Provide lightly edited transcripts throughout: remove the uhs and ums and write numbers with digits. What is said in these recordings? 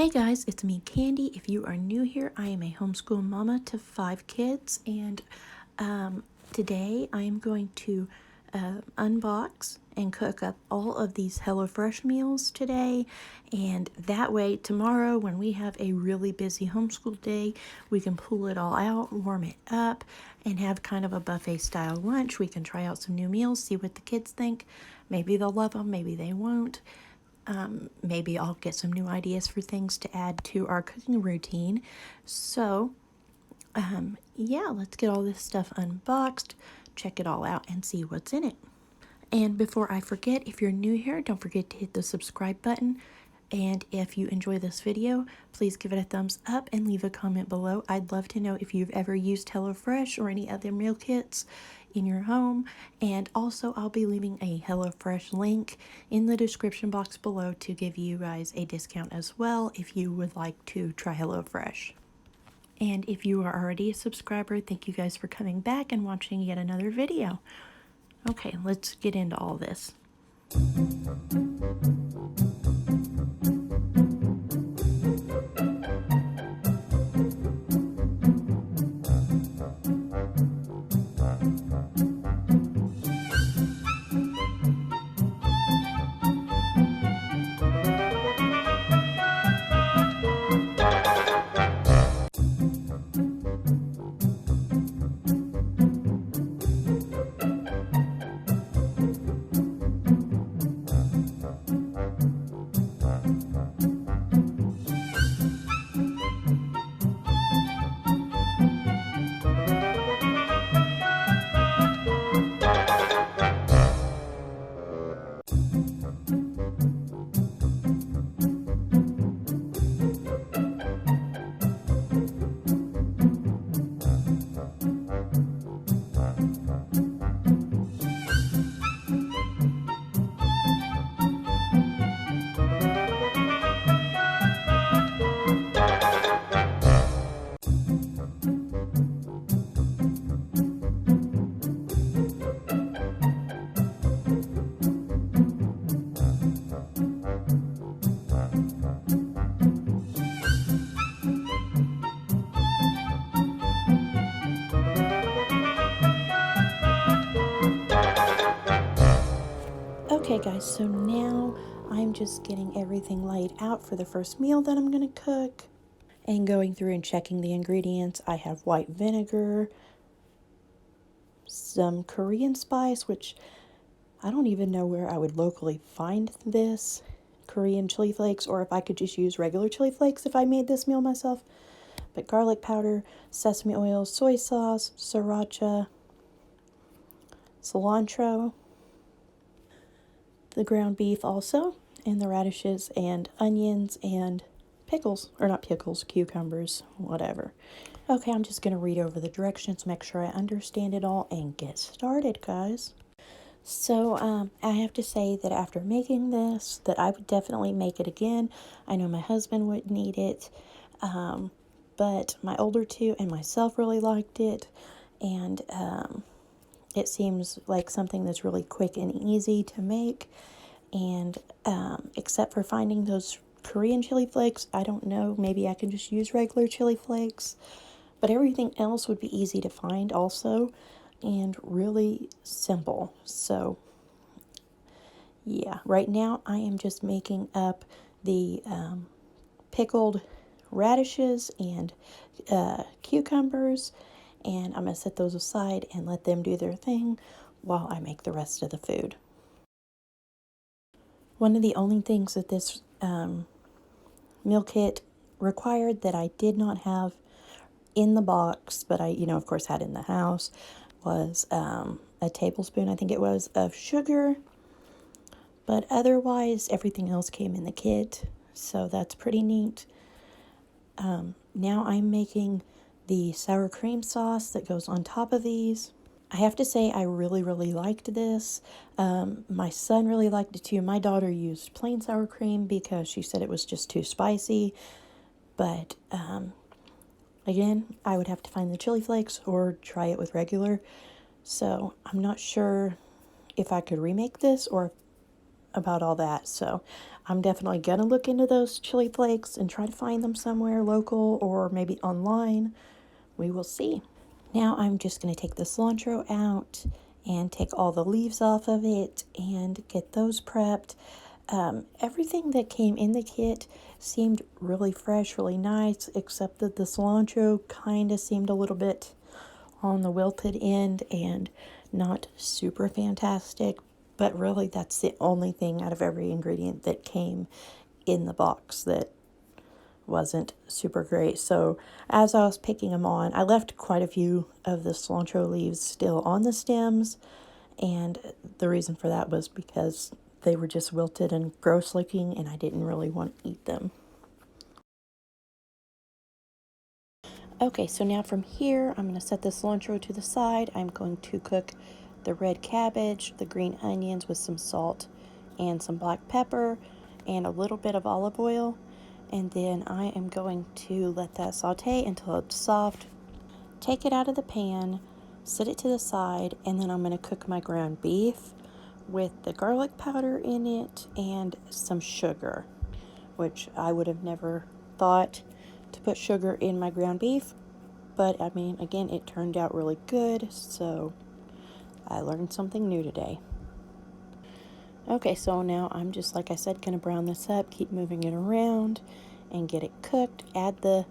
Hey guys, it's me, Candy. If you are new here, I am a homeschool mama to 5 kids, and today I am going to unbox and cook up all of these HelloFresh meals today, and that way tomorrow when we have a really busy homeschool day, we can pull it all out, warm it up, and have kind of a buffet style lunch. We can try out some new meals, see what the kids think. Maybe they'll love them, maybe they won't. Maybe I'll get some new ideas for things to add to our cooking routine. So, yeah, let's get all this stuff unboxed, check it all out, and see what's in it. And before I forget, if you're new here, don't forget to hit the subscribe button. And if you enjoy this video, please give it a thumbs up and leave a comment below. I'd love to know if you've ever used HelloFresh or any other meal kits in your home. And also, I'll be leaving a HelloFresh link in the description box below to give you guys a discount as well if you would like to try HelloFresh. And if you are already a subscriber, thank you guys for coming back and watching yet another video. Okay, let's get into all this. Okay guys, so now I'm just getting everything laid out for the first meal that I'm going to cook and going through and checking the ingredients. I have white vinegar, some Korean spice, which I don't even know where I would locally find this, Korean chili flakes, or if I could just use regular chili flakes if I made this meal myself, but garlic powder, sesame oil, soy sauce, sriracha, cilantro, the ground beef also, and the radishes and onions and pickles, or not pickles, cucumbers, whatever. Okay, I'm just going to read over the directions, make sure I understand it all, and get started, guys. So, I have to say that after making this, that I would definitely make it again. I know my husband wouldn't eat it, but my older two and myself really liked it, and it seems like something that's really quick and easy to make, and except for finding those Korean chili flakes, I don't know, maybe I can just use regular chili flakes, but everything else would be easy to find also, and really simple. So yeah, right now I am just making up the pickled radishes and cucumbers, and I'm going to set those aside and let them do their thing while I make the rest of the food. One of the only things that this meal kit required that I did not have in the box, but I, of course had in the house, was a tablespoon, I think it was, of sugar. But otherwise, everything else came in the kit, so that's pretty neat. Now I'm making the sour cream sauce that goes on top of these. I have to say I really, really liked this. My son really liked it too. My daughter used plain sour cream because she said it was just too spicy. But again, I would have to find the chili flakes or try it with regular. So I'm not sure if I could remake this or about all that. So I'm definitely gonna look into those chili flakes and try to find them somewhere local or maybe online. We will see. Now I'm just gonna take the cilantro out and take all the leaves off of it and get those prepped. Everything that came in the kit seemed really fresh, really nice, except that the cilantro kind of seemed a little bit on the wilted end and not super fantastic. But really, that's the only thing out of every ingredient that came in the box that wasn't super great. So as I was picking them on, I left quite a few of the cilantro leaves still on the stems, and the reason for that was because they were just wilted and gross looking, and I didn't really want to eat them. Okay, so now from here, I'm going to set the cilantro to the side. I'm going to cook the red cabbage, the green onions with some salt and some black pepper and a little bit of olive oil. And then I am going to let that saute until it's soft. Take it out of the pan, set it to the side, and then I'm going to cook my ground beef with the garlic powder in it and some sugar, which I would have never thought to put sugar in my ground beef. But I mean, again, it turned out really good, so I learned something new today. Okay, so now I'm just, like I said, going to brown this up, keep moving it around, and get it cooked. Add the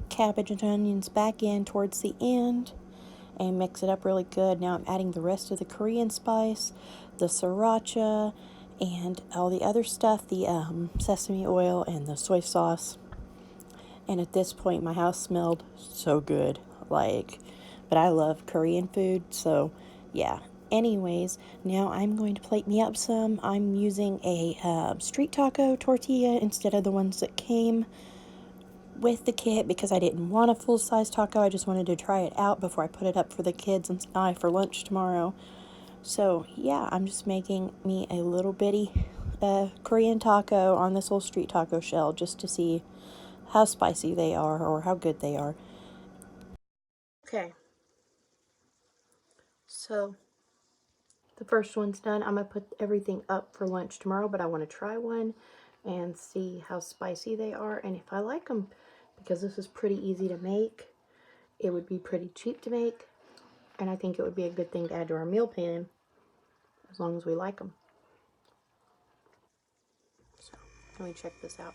cabbage and onions back in towards the end, and mix it up really good. Now I'm adding the rest of the Korean spice, the sriracha, and all the other stuff, the sesame oil and the soy sauce. And at this point, my house smelled so good. But I love Korean food, so yeah. Anyways, now I'm going to plate me up some. I'm using a street taco tortilla instead of the ones that came with the kit because I didn't want a full-size taco. I just wanted to try it out before I put it up for the kids and I for lunch tomorrow. So yeah, I'm just making me a little bitty Korean taco on this little street taco shell just to see how spicy they are or how good they are. Okay, so the first one's done. I'm going to put everything up for lunch tomorrow, but I want to try one and see how spicy they are and if I like them, because this is pretty easy to make. It would be pretty cheap to make, and I think it would be a good thing to add to our meal plan as long as we like them. So let me check this out.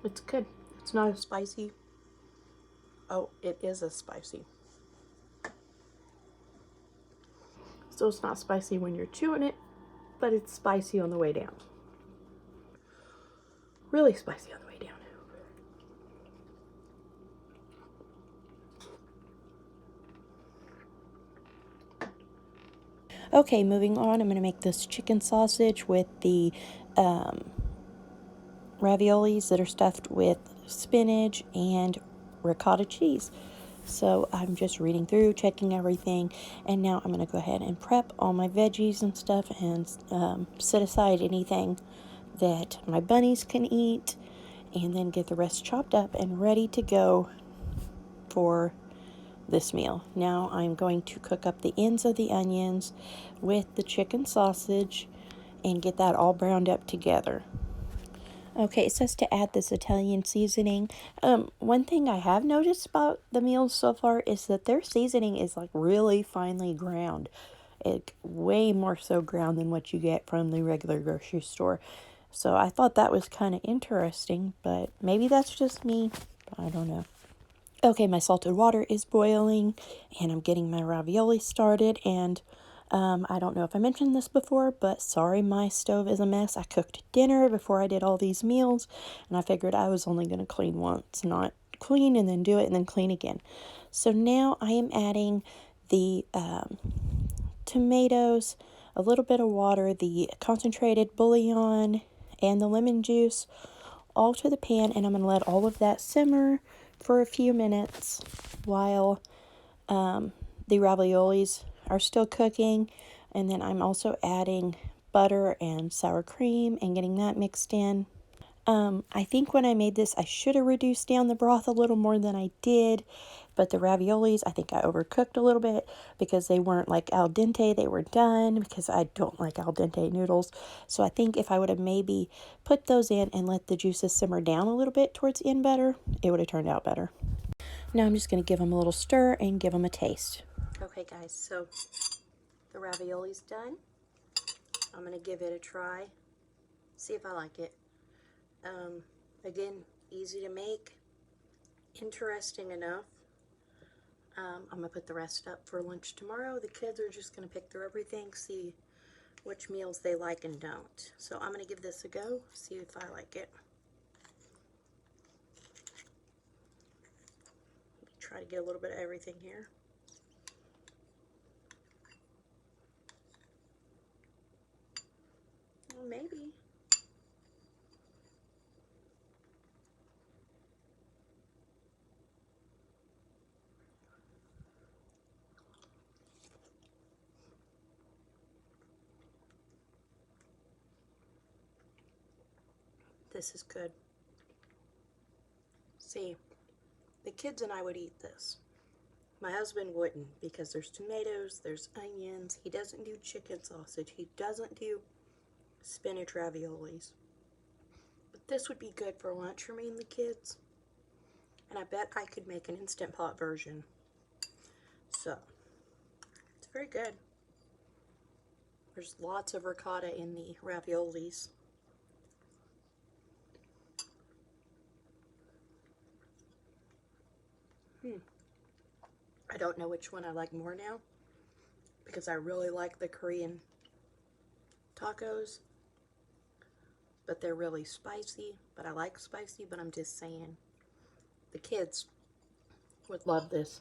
It's good. It's not as spicy. Oh, it is as spicy. So it's not spicy when you're chewing it, but it's spicy on the way down. Really spicy on the way down. Okay, moving on, I'm going to make this chicken sausage with the raviolis that are stuffed with spinach and ricotta cheese. So I'm just reading through, checking everything, and now I'm going to go ahead and prep all my veggies and stuff and set aside anything that my bunnies can eat, and then get the rest chopped up and ready to go for this meal. Now I'm going to cook up the ends of the onions with the chicken sausage and get that all browned up together. Okay, it says to add this Italian seasoning. One thing I have noticed about the meals so far is that their seasoning is like really finely ground. It way more so ground than what you get from the regular grocery store. So I thought that was kind of interesting, but maybe that's just me. I don't know. Okay, my salted water is boiling, and I'm getting my ravioli started, and I don't know if I mentioned this before, but sorry, my stove is a mess. I cooked dinner before I did all these meals, and I figured I was only going to clean once, not clean and then do it and then clean again. So now I am adding the tomatoes, a little bit of water, the concentrated bouillon, and the lemon juice all to the pan, and I'm going to let all of that simmer for a few minutes while the raviolis are still cooking. And then I'm also adding butter and sour cream and getting that mixed in. I think when I made this, I should have reduced down the broth a little more than I did. But the raviolis, I think I overcooked a little bit because they weren't like al dente. They were done because I don't like al dente noodles. So I think if I would have maybe put those in and let the juices simmer down a little bit towards the end better, it would have turned out better. Now I'm just going to give them a little stir and give them a taste. Okay, guys, so the ravioli's done. I'm going to give it a try, see if I like it. Again, easy to make, interesting enough. I'm going to put the rest up for lunch tomorrow. The kids are just going to pick through everything, see which meals they like and don't. So I'm going to give this a go, see if I like it. Try to get a little bit of everything here. Well, maybe. This is good. See, the kids and I would eat this. My husband wouldn't because there's tomatoes, there's onions. He doesn't do chicken sausage. He doesn't do spinach raviolis. But this would be good for lunch for me and the kids. And I bet I could make an Instant Pot version. So, it's very good. There's lots of ricotta in the raviolis. I don't know which one I like more now because I really like the Korean tacos, but they're really spicy. But I like spicy, but I'm just saying the kids would love this.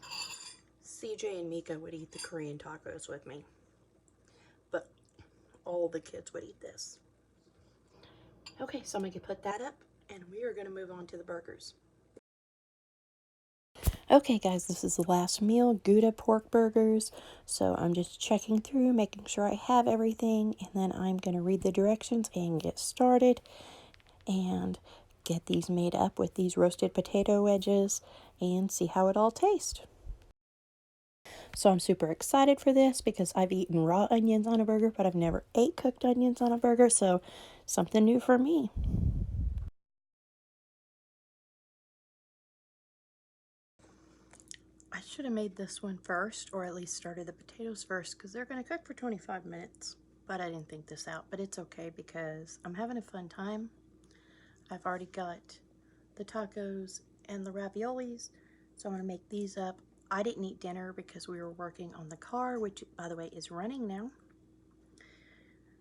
CJ and Mika would eat the Korean tacos with me, but all the kids would eat this. Okay, so I'm going to put that up, and we are going to move on to the burgers. Okay, guys, this is the last meal, Gouda pork burgers. So I'm just checking through, making sure I have everything, and then I'm going to read the directions and get started and get these made up with these roasted potato wedges and see how it all tastes. So I'm super excited for this because I've eaten raw onions on a burger, but I've never ate cooked onions on a burger, so something new for me. I should have made this one first, or at least started the potatoes first, because they're going to cook for 25 minutes. But I didn't think this out, but it's okay because I'm having a fun time. I've already got the tacos and the raviolis, so I'm going to make these up. I didn't eat dinner because we were working on the car, which, by the way, is running now.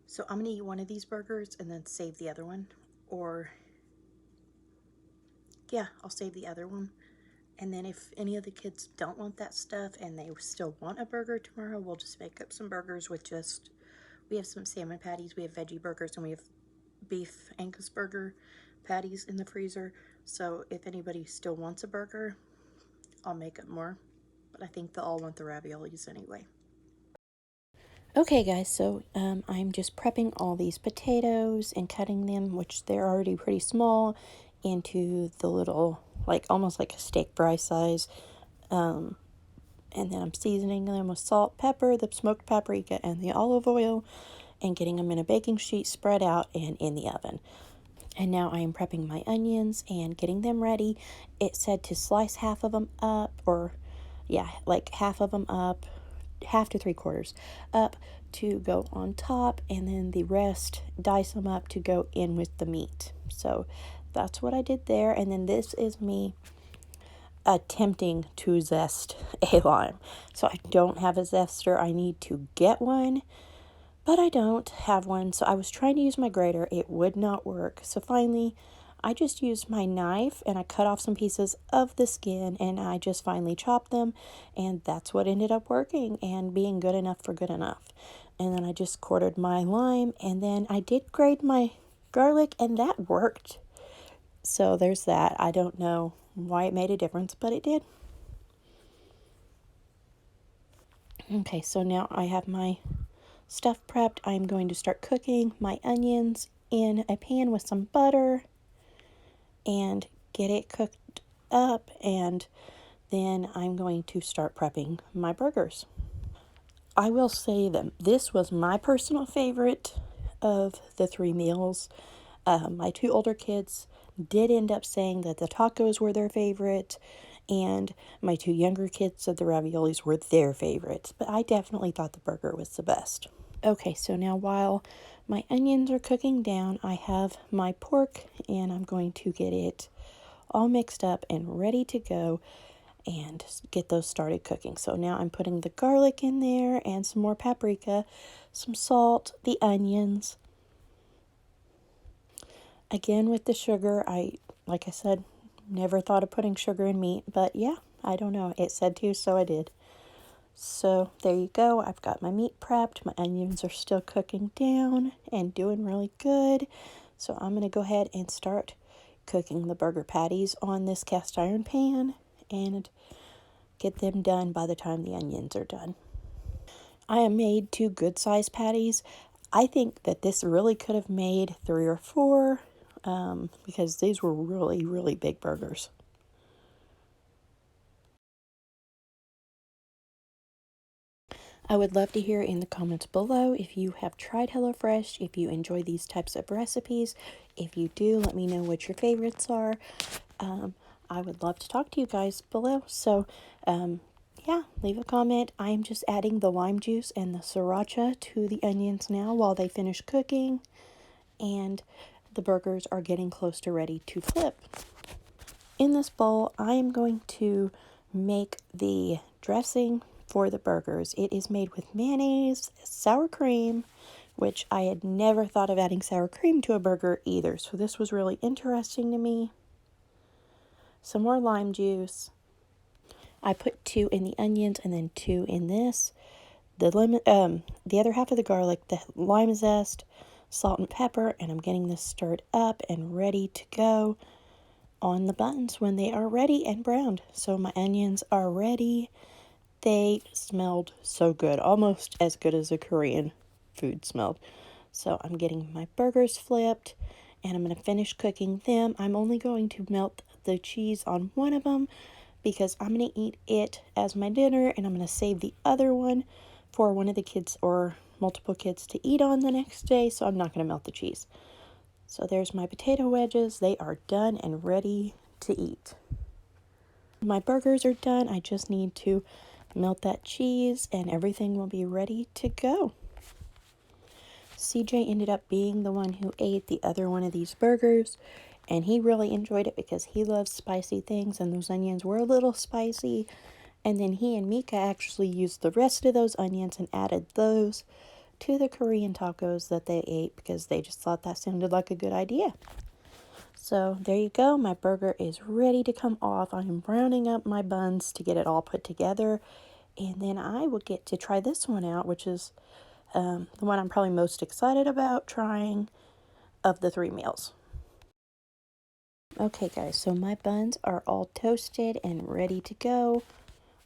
So I'm going to eat one of these burgers and then save the other one. Or, yeah, I'll save the other one. And then if any of the kids don't want that stuff and they still want a burger tomorrow, we'll just make up some burgers with just, we have some salmon patties, we have veggie burgers, and we have beef Angus burger patties in the freezer. So if anybody still wants a burger, I'll make up more. But I think they'll all want the raviolis anyway. Okay, guys, so I'm just prepping all these potatoes and cutting them, which they're already pretty small, into the little, like almost like a steak fry size. And then I'm seasoning them with salt, pepper, the smoked paprika, and the olive oil, and getting them in a baking sheet spread out and in the oven. And now I am prepping my onions and getting them ready. It said to slice half of them up, or yeah, like half of them up, half to 3/4 up to go on top, and then the rest dice them up to go in with the meat. So that's what I did there. And then this is me attempting to zest a lime. So I don't have a zester. I need to get one, but I don't have one. So I was trying to use my grater. It would not work. So finally, I just used my knife and I cut off some pieces of the skin and I just finally chopped them, and that's what ended up working and being good enough for good enough. And then I just quartered my lime, and then I did grate my garlic, and that worked. So there's that. I don't know why it made a difference, but it did. Okay, so now I have my stuff prepped. I'm going to start cooking my onions in a pan with some butter. and get it cooked up, and then I'm going to start prepping my burgers. I will say that this was my personal favorite of the 3 meals. My 2 older kids did end up saying that the tacos were their favorite, and my 2 younger kids said the raviolis were their favorites, but I definitely thought the burger was the best. Okay, so now while my onions are cooking down, I have my pork, and I'm going to get it all mixed up and ready to go and get those started cooking. So now I'm putting the garlic in there and some more paprika, some salt, the onions. Again, with the sugar, like I said, never thought of putting sugar in meat, but yeah, I don't know. It said to, so I did. So there you go. I've got my meat prepped. My onions are still cooking down and doing really good. So I'm going to go ahead and start cooking the burger patties on this cast iron pan and get them done by the time the onions are done. I have made 2 good sized patties. I think that this really could have made 3 or 4 because these were really, really big burgers. I would love to hear in the comments below if you have tried HelloFresh, if you enjoy these types of recipes. If you do, let me know what your favorites are. I would love to talk to you guys below. So, yeah, leave a comment. I'm just adding the lime juice and the sriracha to the onions now while they finish cooking. And the burgers are getting close to ready to flip. In this bowl, I am going to make the dressing for the burgers. It is made with mayonnaise, sour cream, which I had never thought of adding sour cream to a burger either. So this was really interesting to me. Some more lime juice. I put 2 in the onions and then 2 in this. The other half of the garlic, the lime zest, salt and pepper, and I'm getting this stirred up and ready to go on the buns when they are ready and browned. So my onions are ready. They smelled so good, almost as good as a Korean food smelled. So I'm getting my burgers flipped and I'm going to finish cooking them. I'm only going to melt the cheese on one of them because I'm going to eat it as my dinner, and I'm going to save the other one for one of the kids or multiple kids to eat on the next day, so I'm not going to melt the cheese. So there's my potato wedges. They are done and ready to eat. My burgers are done. I just need to melt that cheese and everything will be ready to go. CJ ended up being the one who ate the other one of these burgers, and he really enjoyed it because he loves spicy things, and those onions were a little spicy. And then he and Mika actually used the rest of those onions and added those to the Korean tacos that they ate because they just thought that sounded like a good idea. So there you go. My burger is ready to come off. I am browning up my buns to get it all put together. And then I will get to try this one out, which is the one I'm probably most excited about trying of the 3 meals. Okay guys, so my buns are all toasted and ready to go.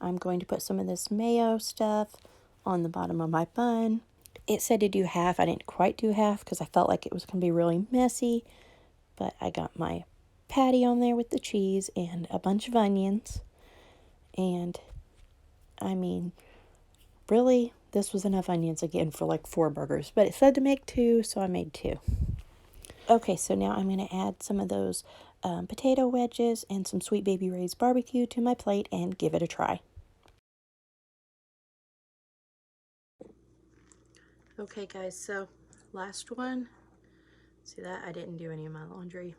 I'm going to put some of this mayo stuff on the bottom of my bun. It said to do half. I didn't quite do half because I felt like it was going to be really messy. But I got my patty on there with the cheese and a bunch of onions. And, I mean, really, this was enough onions again for like 4 burgers. But it said to make 2, so I made 2. Okay, so now I'm going to add some of those potato wedges and some Sweet Baby Ray's barbecue to my plate and give it a try. Okay guys, so last one. See that? I didn't do any of my laundry.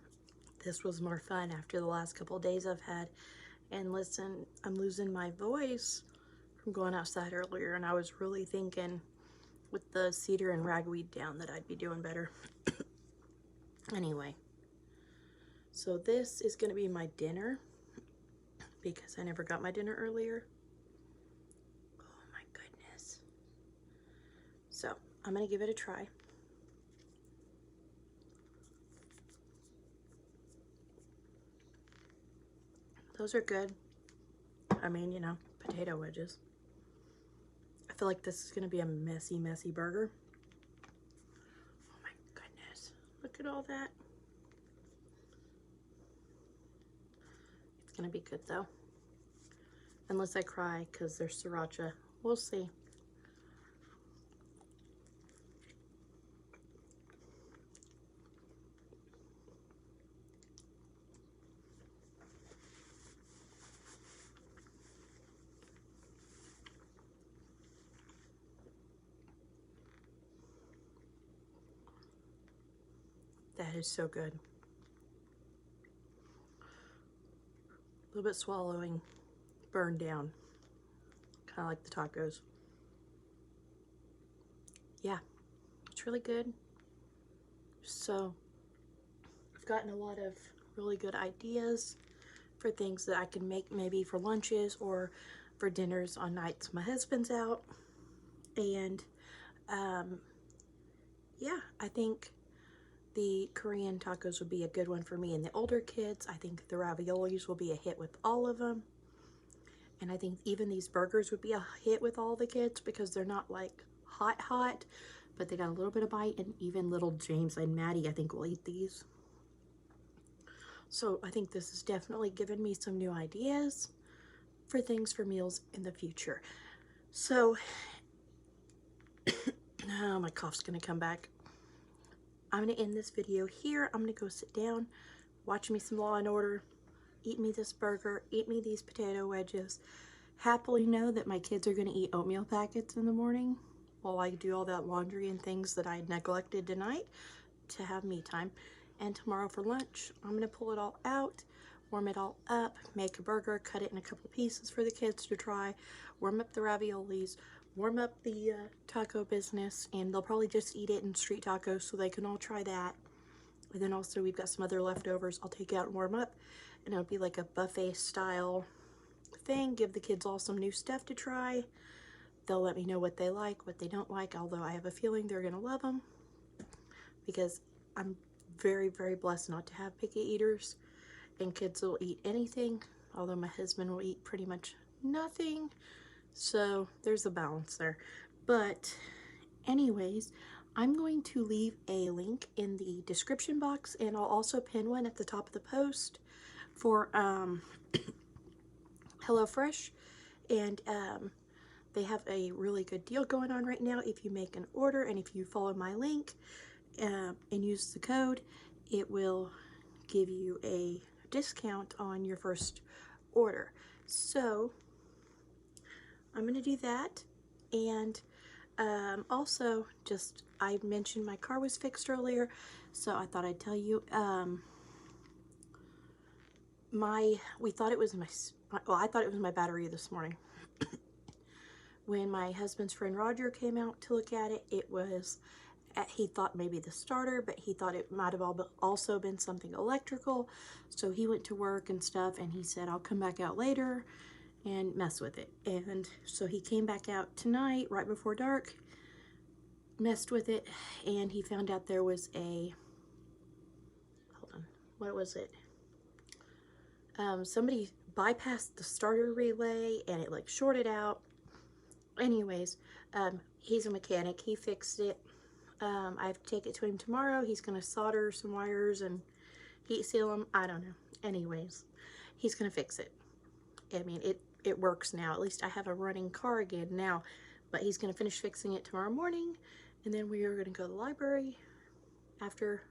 This was more fun after the last couple of days I've had. And listen, I'm losing my voice from going outside earlier, and I was really thinking with the cedar and ragweed down that I'd be doing better. Anyway, so this is going to be my dinner because I never got my dinner earlier. Oh my goodness. So I'm going to give it a try. Those are good. I mean, you know, potato wedges. I feel like this is going to be a messy, messy burger. Oh my goodness. Look at all that. gonna be good though. Unless I cry because there's sriracha. We'll see. That is so good. A little bit swallowing, burned down. Kind of like the tacos. Yeah, it's really good. So I've gotten a lot of really good ideas for things that I can make maybe for lunches or for dinners on nights my husband's out. And yeah, I think the Korean tacos would be a good one for me and the older kids. I think the raviolis will be a hit with all of them. And I think even these burgers would be a hit with all the kids because they're not like hot, but they got a little bit of bite, and even little James and Maddie, I think, will eat these. So I think this has definitely given me some new ideas for things for meals in the future. So, oh, my cough's gonna come back. I'm gonna end this video here. I'm gonna go sit down, watch me some Law and Order, eat me this burger, eat me these potato wedges. Happily know that my kids are gonna eat oatmeal packets in the morning while I do all that laundry and things that I neglected tonight to have me time. And tomorrow for lunch, I'm gonna pull it all out, warm it all up, make a burger, cut it in a couple pieces for the kids to try, warm up the raviolis, warm up the taco business, and they'll probably just eat it in street tacos so they can all try that. And then also we've got some other leftovers I'll take out and warm up, and it'll be like a buffet style thing, give the kids all some new stuff to try. They'll let me know what they like, what they don't like, although I have a feeling they're gonna love them because I'm very, very blessed not to have picky eaters, and kids will eat anything, although my husband will eat pretty much nothing. So there's a balance there. But anyways, I'm going to leave a link in the description box, and I'll also pin one at the top of the post for HelloFresh. And they have a really good deal going on right now. If you make an order and if you follow my link and use the code, it will give you a discount on your first order. So I'm gonna do that. And also, just I mentioned my car was fixed earlier, so I thought I'd tell you. We thought it was I thought it was my battery this morning. When my husband's friend Roger came out to look at it, he thought maybe the starter, but he thought it might have also been something electrical. So he went to work and stuff, and he said, I'll come back out later and mess with it. And so he came back out tonight, right before dark, messed with it, and he found out there was a, hold on, what was it? Somebody bypassed the starter relay, and it like shorted out. Anyways, he's a mechanic. He fixed it. I have to take it to him tomorrow. He's going to solder some wires and heat seal them. I don't know. Anyways, he's going to fix it. I mean, it works now. At least I have a running car again now. But he's going to finish fixing it tomorrow morning. And then we are going to go to the library after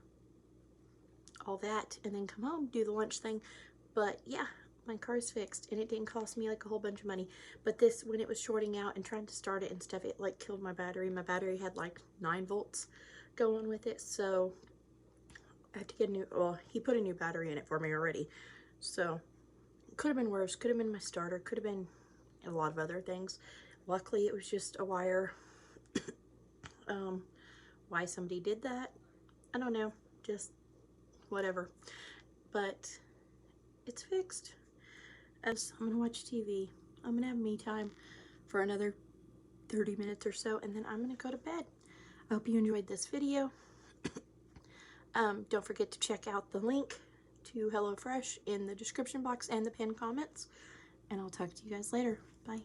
all that. And then come home, do the lunch thing. But yeah, my car's fixed, and it didn't cost me like a whole bunch of money. But this, when it was shorting out and trying to start it and stuff, it like killed my battery. My battery had like 9 volts going with it, so I have to get a new, well, he put a new battery in it for me already. So it could have been worse. Could have been my starter. Could have been a lot of other things. Luckily, it was just a wire. Why somebody did that, I don't know. Just whatever. But it's fixed. As I'm gonna watch TV. I'm gonna have me time for another 30 minutes or so, and then I'm gonna go to bed. I hope you enjoyed this video. Don't forget to check out the link to HelloFresh in the description box and the pinned comments, and I'll talk to you guys later. Bye.